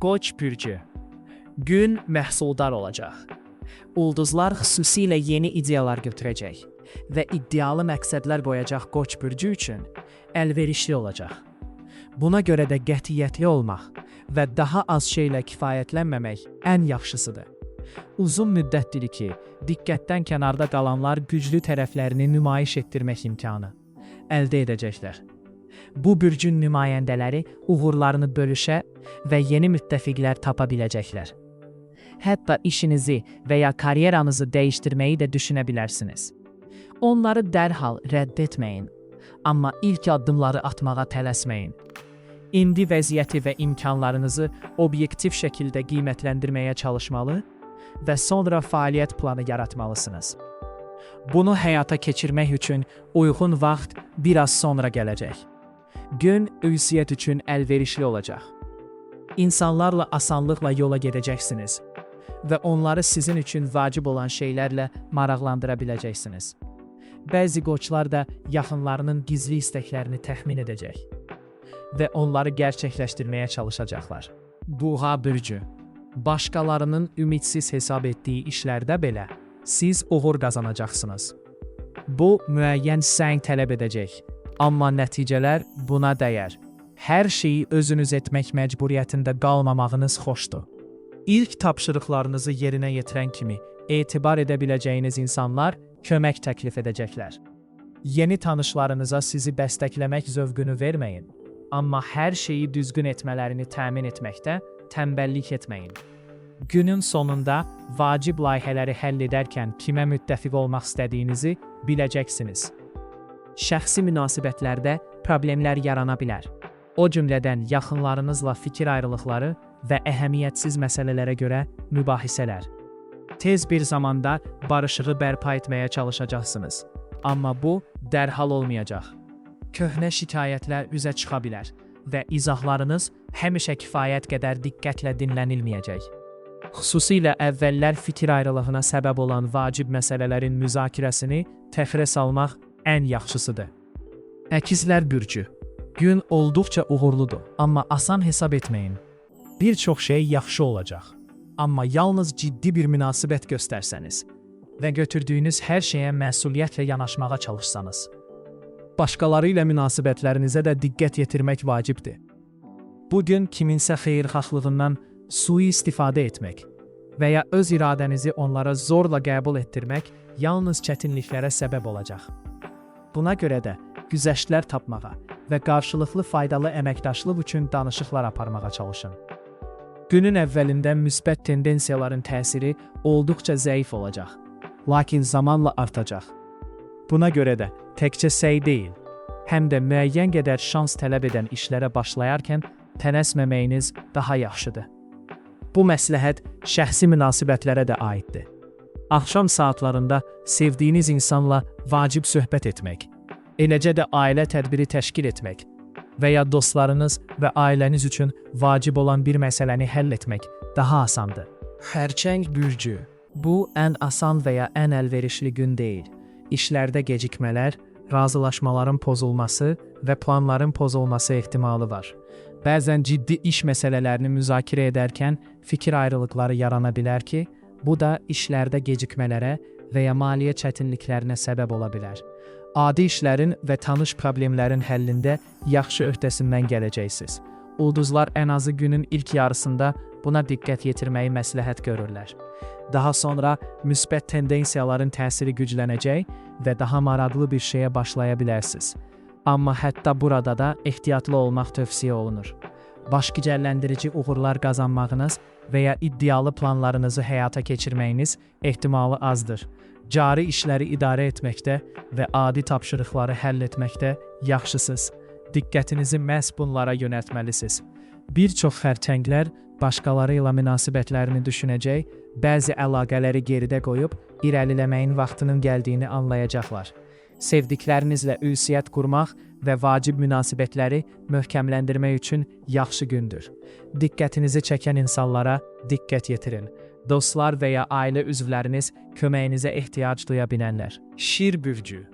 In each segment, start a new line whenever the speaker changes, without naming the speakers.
Qoç bürcü. Gün məhsuldar olacaq. Ulduzlar xüsusilə yeni ideyalar götürəcək və iddialı məqsədlər qoyacaq Qoç bürcü üçün əlverişli olacaq. Buna görə də qətiyyətli olmaq və daha az şeylə kifayətlənməmək ən yaxşısıdır. Uzun müddətdir ki, diqqətdən kənarda qalanlar güclü tərəflərini nümayiş etdirmək imkanı əldə edəcəklər. Bu bürcün nümayəndələri uğurlarını bölüşə və yeni müttəfiqlər tapa biləcəklər. Hətta işinizi və ya karyeranızı dəyişdirməyi də düşünə bilərsiniz. Onları dərhal rədd etməyin, amma ilk addımları atmağa tələsməyin. İndi vəziyyəti və imkanlarınızı obyektiv şəkildə qiymətləndirməyə çalışmalı və sonra fəaliyyət planı yaratmalısınız. Bunu həyata keçirmək üçün uyğun vaxt biraz sonra gələcək. Gün ünsiyyət üçün əlverişli olacaq. İnsanlarla asanlıqla yola gedəcəksiniz və onları sizin üçün vacib olan şeylərlə maraqlandıra biləcəksiniz. Bəzi qoçlar da yaxınlarının gizli istəklərini təxmin edəcək və onları gerçəkləşdirməyə çalışacaqlar. Buğa bürcü. Başqalarının ümidsiz hesab etdiyi işlərdə belə siz uğur qazanacaqsınız. Bu müəyyən səy tələb edəcək, amma nəticələr buna dəyər. Hər şeyi özünüz etmək məcburiyyətində qalmamağınız xoşdur. İlk tapşırıqlarınızı yerinə yetirən kimi etibar edə biləcəyiniz insanlar kömək təklif edəcəklər. Yeni tanışlarınıza sizi dəstəkləmək zövqünü verməyin, amma hər şeyi düzgün etmələrini təmin etməkdə tənbəllik etməyin. Günün sonunda vacib layihələri həll edərkən kimə müttəfiq olmaq istədiyinizi biləcəksiniz. Şəxsi münasibətlərdə problemlər yarana bilər. O cümlədən yaxınlarınızla fikir ayrılıqları və əhəmiyyətsiz məsələlərə görə mübahisələr. Tez bir zamanda barışığı bərpa etməyə çalışacaqsınız, amma bu dərhal olmayacaq. Köhnə şikayətlər üzə çıxa bilər və izahlarınız həmişə kifayət qədər diqqətlə dinlənilməyəcək. Xüsusilə əvvəllər fikir ayrılığına səbəb olan vacib məsələlərin müzakirəsini təxirə salmaq ən yaxşısıdır. Əkizlər bürcü. Gün olduqca uğurludur, amma asan hesab etməyin. Bir çox şey yaxşı olacaq, amma yalnız ciddi bir münasibət göstərsəniz və götürdüyünüz hər şeyə məsuliyyətlə yanaşmağa çalışsanız. Başqaları ilə münasibətlərinizə də diqqət yetirmək vacibdir. Bugün kiminsə xeyirxahlığından sui-istifadə etmək və ya öz iradənizi onlara zorla qəbul etdirmək yalnız çətinliklərə səbəb olacaq. Buna görə də güzəştlər tapmağa və qarşılıqlı faydalı əməkdaşlıq üçün danışıqlar aparmağa çalışın. Günün əvvəlində müsbət tendensiyaların təsiri olduqca zəif olacaq, lakin zamanla artacaq. Buna görə də təkcə səy deyil, həm də müəyyən qədər şans tələb edən işlərə başlayarkən tələsməməyiniz daha yaxşıdır. Bu məsləhət şəxsi münasibətlərə də aiddir. Axşam saatlarında sevdiyiniz insanla vacib söhbət etmək, eləcə də ailə tədbiri təşkil etmək və ya dostlarınız və ailəniz üçün vacib olan bir məsələni həll etmək daha asandır. Xərçəng bürcü. Bu ən asan və ya ən əlverişli gün deyil. İşlərdə gecikmələr, razılaşmaların pozulması və planların pozulması ehtimalı var. Bəzən ciddi iş məsələlərini müzakirə edərkən fikir ayrılıqları yarana bilər ki, bu da işlərdə gecikmələrə və ya maliyyə çətinliklərinə səbəb ola bilər. Adi işlərin və tanış problemlərin həllində yaxşı öhdəsindən gələcəksiniz. Ulduzlar ən azı günün ilk yarısında buna diqqət yetirməyi məsləhət görürlər. Daha sonra müsbət tendensiyaların təsiri güclənəcək və daha maraqlı bir şeyə başlaya bilərsiniz. Amma hətta burada da ehtiyatlı olmaq tövsiyə olunur. Başgicəlləndirici uğurlar qazanmağınız və ya iddialı planlarınızı həyata keçirməyiniz ehtimalı azdır. Cari işləri idarə etməkdə və adi tapşırıqları həll etməkdə yaxşısınız. Diqqətinizi məhz bunlara yönəltməlisiniz. Bir çox xərçənglər başqaları ilə münasibətlərini düşünəcək, bəzi əlaqələri geridə qoyub irəliləməyin vaxtının gəldiyini anlayacaqlar. Sevdiklərinizlə ünsiyyət qurmaq və vacib münasibətləri möhkəmləndirmək üçün yaxşı gündür. Diqqətinizi çəkən insanlara diqqət yetirin. Dostlar və ya ailə üzvləriniz köməyinizə ehtiyac duya bilənlər. Şir bürcü.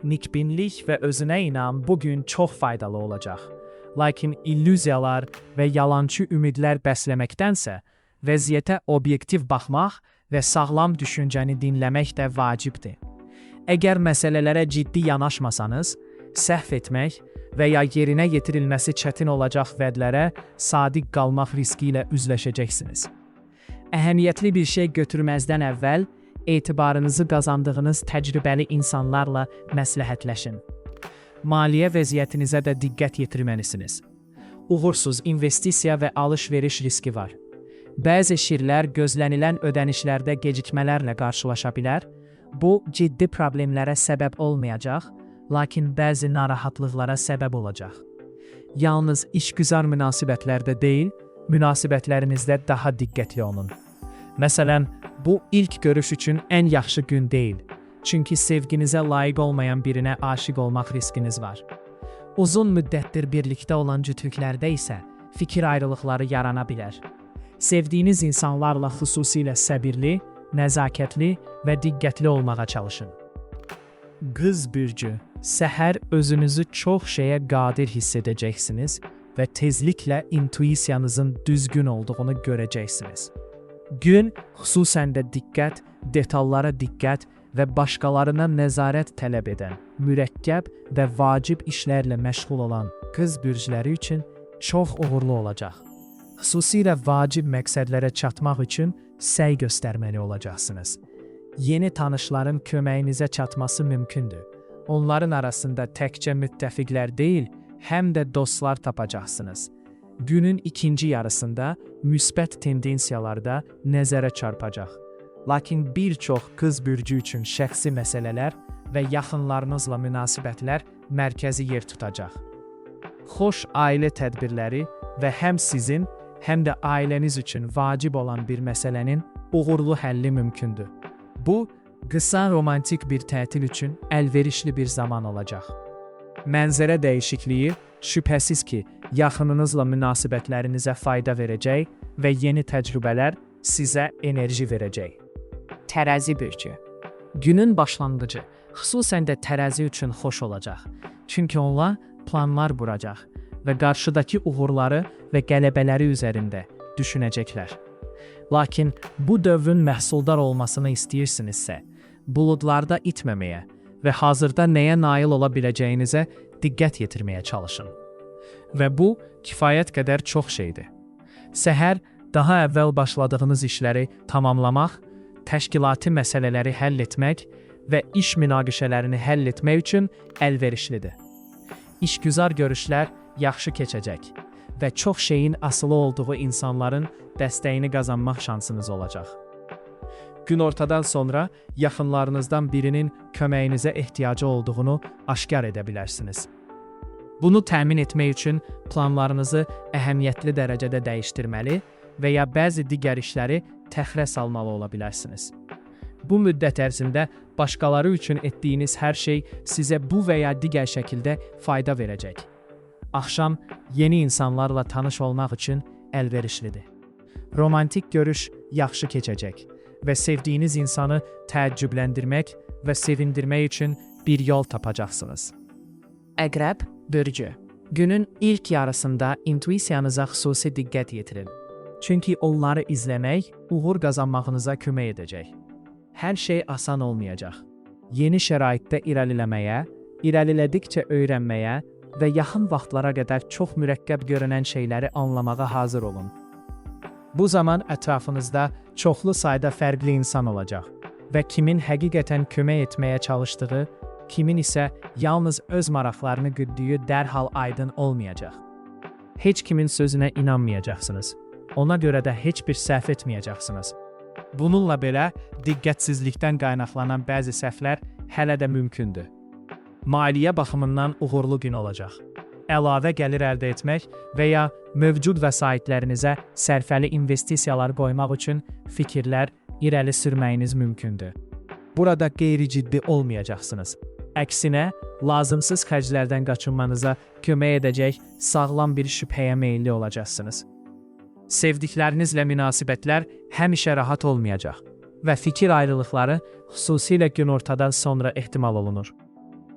Nikbinlik və özünə inam bugün çox faydalı olacaq. Lakin illüziyalar və yalançı ümidlər bəsləməkdənsə, vəziyyətə obyektiv baxmaq və sağlam düşüncəni dinləmək də vacibdir. Əgər məsələlərə ciddi yanaşmasanız, səhv etmək və ya yerinə yetirilməsi çətin olacaq vədlərə sadiq qalmaq riski ilə üzləşəcəksiniz. Əhəmiyyətli bir şey götürməzdən əvvəl etibarınızı qazandığınız təcrübəli insanlarla məsləhətləşin. Maliyyə vəziyyətinizə də diqqət yetirməlisiniz. Uğursuz investisiya və alış-veriş riski var. Bəzi şirlər gözlənilən ödənişlərdə gecikmələrlə qarşılaşa bilər. Bu, ciddi problemlərə səbəb olmayacaq, lakin bəzi narahatlıqlara səbəb olacaq. Yalnız işgüzar münasibətlərdə deyil, münasibətlərinizdə daha diqqətli olun. Məsələn, bu ilk görüş üçün ən yaxşı gün deyil. Çünki sevginizə layiq olmayan birinə aşiq olmaq riskiniz var. Uzun müddətdir birlikdə olan cütlüklərdə isə fikir ayrılıqları yarana bilər. Sevdiyiniz insanlarla xüsusilə səbirli, nəzakətli və diqqətli olmağa çalışın. Qız bürcü, səhər özünüzü çox şeyə qadir hiss edəcəksiniz və tezliklə intuisiyanızın düzgün olduğunu görəcəksiniz. Gün xüsusən də diqqət, detallara diqqət və başqalarına nəzarət tələb edən, mürəkkəb və vacib işlərlə məşğul olan qız bürcləri üçün çox uğurlu olacaq. Xüsusilə vacib məqsədlərə çatmaq üçün səy göstərməli olacaqsınız. Yeni tanışların köməyinizə çatması mümkündür. Onların arasında təkcə müttəfiqlər deyil, həm də dostlar tapacaqsınız. Günün ikinci yarısında müsbət tendensiyalar da nəzərə çarpacaq. Lakin bir çox qız bürcü üçün şəxsi məsələlər və yaxınlarınızla münasibətlər mərkəzi yer tutacaq. Xoş ailə tədbirləri və həm sizin, həm də ailəniz üçün vacib olan bir məsələnin uğurlu həlli mümkündür. Bu, qısa romantik bir tətil üçün əlverişli bir zaman olacaq. Mənzərə dəyişikliyi şübhəsiz ki, yaxınınızla münasibətlərinizə fayda verəcək və yeni təcrübələr sizə enerji verəcək. Tərəzi bürcü. Günün başlanğıcı xüsusən də tərəzi üçün xoş olacaq. Çünki onlar planlar quracaq və qarşıdakı uğurları və qələbələri üzərində düşünəcəklər. Lakin bu dövrün məhsuldar olmasını istəyirsinizsə, buludlarda itməməyə və hazırda nəyə nail ola biləcəyinizə diqqət yetirməyə çalışın. Və bu, kifayət qədər çox şeydir. Səhər daha əvvəl başladığınız işləri tamamlamaq, təşkilati məsələləri həll etmək və iş münaqişələrini həll etmək üçün əlverişlidir. İşgüzar görüşlər yaxşı keçəcək və çox şeyin asılı olduğu insanların dəstəyini qazanmaq şansınız olacaq. Günortadan sonra yaxınlarınızdan birinin köməyinizə ehtiyacı olduğunu aşkar edə bilərsiniz. Bunu təmin etmək üçün planlarınızı əhəmiyyətli dərəcədə dəyişdirməli və ya bəzi digər işləri təxirə salmalı ola bilərsiniz. Bu müddət ərzində başqaları üçün etdiyiniz hər şey sizə bu və ya digər şəkildə fayda verəcək. Axşam yeni insanlarla tanış olmaq üçün əlverişlidir. Romantik görüş yaxşı keçəcək və sevdiyiniz insanı təəccübləndirmək və sevindirmək üçün bir yol tapacaqsınız. Əqrəb bürcü. Günün ilk yarısında intuisiyanıza xüsusi diqqət yetirin. Çünki onları izləmək uğur qazanmağınıza kömək edəcək. Hər şey asan olmayacaq. Yeni şəraitdə irəliləməyə, irəlilədikcə öyrənməyə və yaxın vaxtlara qədər çox mürəkkəb görünən şeyləri anlamağa hazır olun. Bu zaman ətrafınızda çoxlu sayda fərqli insan olacaq və kimin həqiqətən kömək etməyə çalışdığı, kimin isə yalnız öz maraqlarını güddüyü dərhal aydın olmayacaq. Heç kimin sözünə inanmayacaqsınız. Ona görə də heç bir səhv etməyəcəksiniz. Bununla belə, diqqətsizlikdən qaynaqlanan bəzi səhvlər hələ də mümkündür. Maliyyə baxımından uğurlu gün olacaq. Əlavə gəlir əldə etmək və ya mövcud vəsaitlərinizə sərfəli investisiyalar qoymaq üçün fikirlər irəli sürməyiniz mümkündür. Burada qeyri-ciddi olmayacaqsınız. Əksinə, lazımsız xərclərdən qaçınmanıza kömək edəcək sağlam bir şübhəyə meyilli olacaqsınız. Sevdiklərinizlə münasibətlər həmişə rahat olmayacaq və fikir ayrılıqları xüsusilə günortadan sonra ehtimal olunur.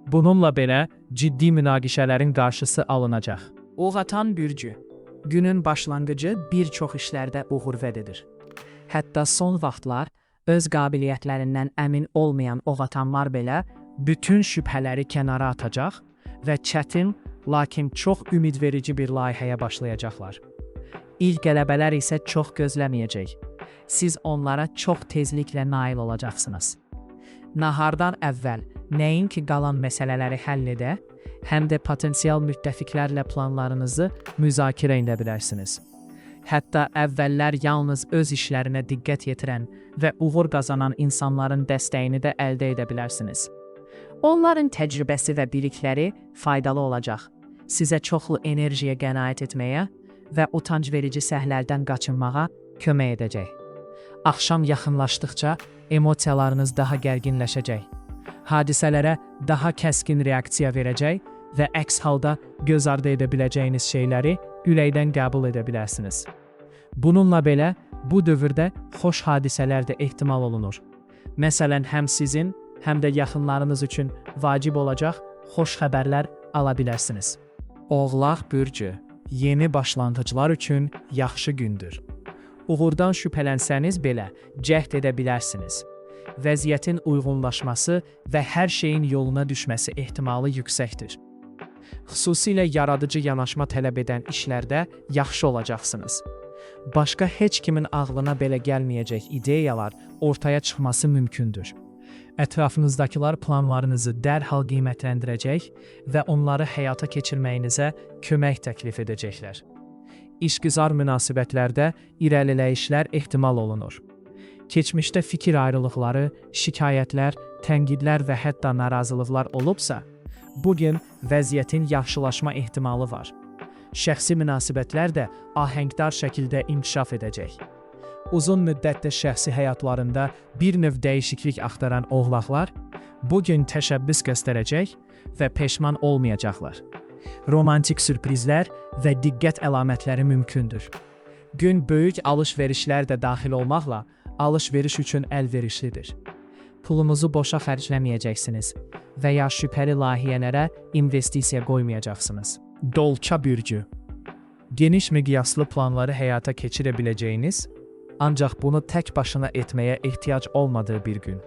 Bununla belə ciddi münaqişələrin qarşısı alınacaq. Oğatan bürcü. Günün başlanğıcı bir çox işlərdə uğur vəd edir. Hətta son vaxtlar öz qabiliyyətlərindən əmin olmayan oğatanlar belə bütün şübhələri kənara atacaq və çətin, lakin çox ümidverici bir layihəyə başlayacaqlar. İlk qələbələr isə çox gözləməyəcək. Siz onlara çox tezliklə nail olacaqsınız. Nahardan əvvəl nəinki qalan məsələləri həll edə, həm də potensial müttəfiqlərlə planlarınızı müzakirə edə bilərsiniz. Hətta əvvəllər yalnız öz işlərinə diqqət yetirən və uğur qazanan insanların dəstəyini də əldə edə bilərsiniz. Onların təcrübəsi və bilikləri faydalı olacaq. Sizə çoxlu enerjiyə qənaət etməyə və utanc verici səhvlərdən qaçınmağa kömək edəcək. Axşam yaxınlaşdıqca emosiyalarınız daha gərginləşəcək. Hadisələrə daha kəskin reaksiya verəcək və əks halda göz ardı edə biləcəyiniz şeyləri ürəkdən qəbul edə bilərsiniz. Bununla belə, bu dövrdə xoş hadisələr də ehtimal olunur. Məsələn, həm sizin, həm də yaxınlarınız üçün vacib olacaq xoş xəbərlər ala bilərsiniz. Oğlaq bürcü, yeni başlanğıclar üçün yaxşı gündür. Uğurdan şübhələnsəniz belə cəhd edə bilərsiniz. Vəziyyətin uyğunlaşması və hər şeyin yoluna düşməsi ehtimalı yüksəkdir. Xüsusilə yaradıcı yanaşma tələb edən işlərdə yaxşı olacaqsınız. Başqa heç kimin ağlına belə gəlməyəcək ideyalar ortaya çıxması mümkündür. Ətrafınızdakılar planlarınızı dərhal qiymətləndirəcək və onları həyata keçirməyinizə kömək təklif edəcəklər. İşgüzar münasibətlərdə irəliləyişlər ehtimal olunur. Keçmişdə fikir ayrılıqları, şikayətlər, tənqidlər və hətta narazılıqlar olubsa, bugün vəziyyətin yaxşılaşma ehtimalı var. Şəxsi münasibətlər də ahəngdar şəkildə inkişaf edəcək. Uzun müddətdə şəxsi həyatlarında bir növ dəyişiklik axtaran oğlaqlar bugün təşəbbüs göstərəcək və peşman olmayacaqlar. Romantik sürprizlər və diqqət əlamətləri mümkündür. Gün böyük alış-verişlər də daxil olmaqla alış-veriş üçün əlverişlidir. Pulunuzu boşa xərcləməyəcəksiniz və ya şübhəli layihələrə investisiya qoymayacaqsınız. Dolça bürcü. Geniş miqyaslı planları həyata keçirə biləcəyiniz, ancaq bunu tək başına etməyə ehtiyac olmadığı bir gün.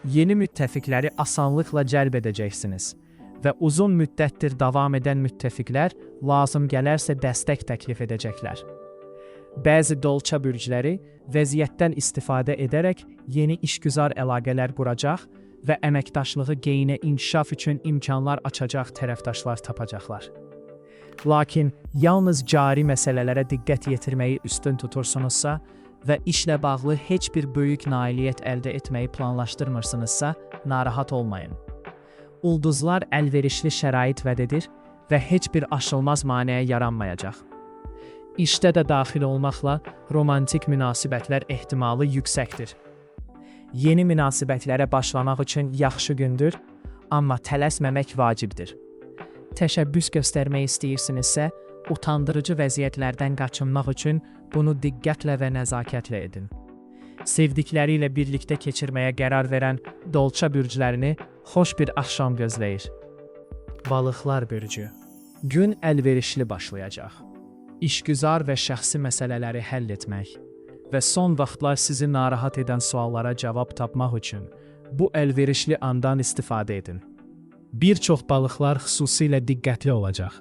Yeni müttəfiqləri asanlıqla cəlb edəcəksiniz və uzun müddətdir davam edən müttəfiqlər lazım gələrsə dəstək təklif edəcəklər. Bəzi dolça bürcləri vəziyyətdən istifadə edərək yeni işgüzar əlaqələr quracaq və əməkdaşlığı geyinə inkişaf üçün imkanlar açacaq tərəfdaşlar tapacaqlar. Lakin yalnız cari məsələlərə diqqət yetirməyi üstün tutursunuzsa və işlə bağlı heç bir böyük nailiyyət əldə etməyi planlaşdırmırsınızsa, narahat olmayın. Ulduzlar əlverişli şərait vəd edir və heç bir aşılmaz maneə yaranmayacaq. İşdə də daxil olmaqla romantik münasibətlər ehtimalı yüksəkdir. Yeni münasibətlərə başlamaq üçün yaxşı gündür, amma tələsməmək vacibdir. Təşəbbüs göstərmək istəyirsinizsə, utandırıcı vəziyyətlərdən qaçınmaq üçün bunu diqqətlə və nəzakətlə edin. Sevdikləri ilə birlikdə keçirməyə qərar verən dolça bürclərini xoş bir axşam gözləyir. Balıqlar bürcü. Gün əlverişli başlayacaq. İşgüzar və şəxsi məsələləri həll etmək və son vaxtlar sizi narahat edən suallara cavab tapmaq üçün bu əlverişli andan istifadə edin. Bir çox balıqlar xüsusilə diqqətli olacaq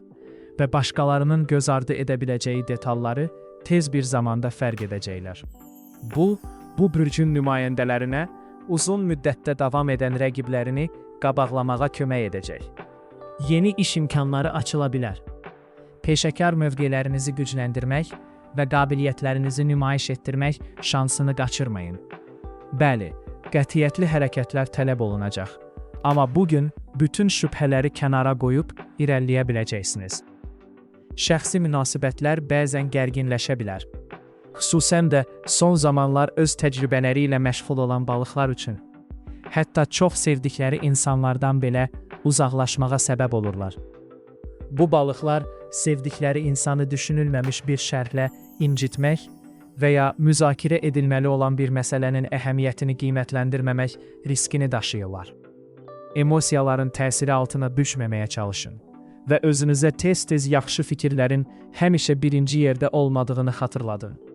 və başqalarının göz ardı edə biləcəyi detalları tez bir zamanda fərq edəcəklər. Bu bürcün nümayəndələrinə uzun müddətdə davam edən rəqiblərini qabaqlamağa kömək edəcək. Yeni iş imkanları açıla bilər. Peşəkar mövqelərinizi gücləndirmək və qabiliyyətlərinizi nümayiş etdirmək şansını qaçırmayın. Bəli, qətiyyətli hərəkətlər tələb olunacaq. Amma bugün bütün şübhələri kənara qoyub irəliləyə biləcəksiniz. Şəxsi münasibətlər bəzən gərginləşə bilər. Xüsusən də son zamanlar öz təcrübələri ilə məşğul olan balıqlar üçün. Hətta çox sevdikləri insanlardan belə uzaqlaşmağa səbəb olurlar. Bu balıqlar sevdikləri insanı düşünülməmiş bir şərhlə incitmək və ya müzakirə edilməli olan bir məsələnin əhəmiyyətini qiymətləndirməmək riskini daşıyırlar. Emosiyaların təsiri altına düşməməyə çalışın və özünüzə tez-tez yaxşı fikirlərin həmişə birinci yerdə olmadığını xatırladın.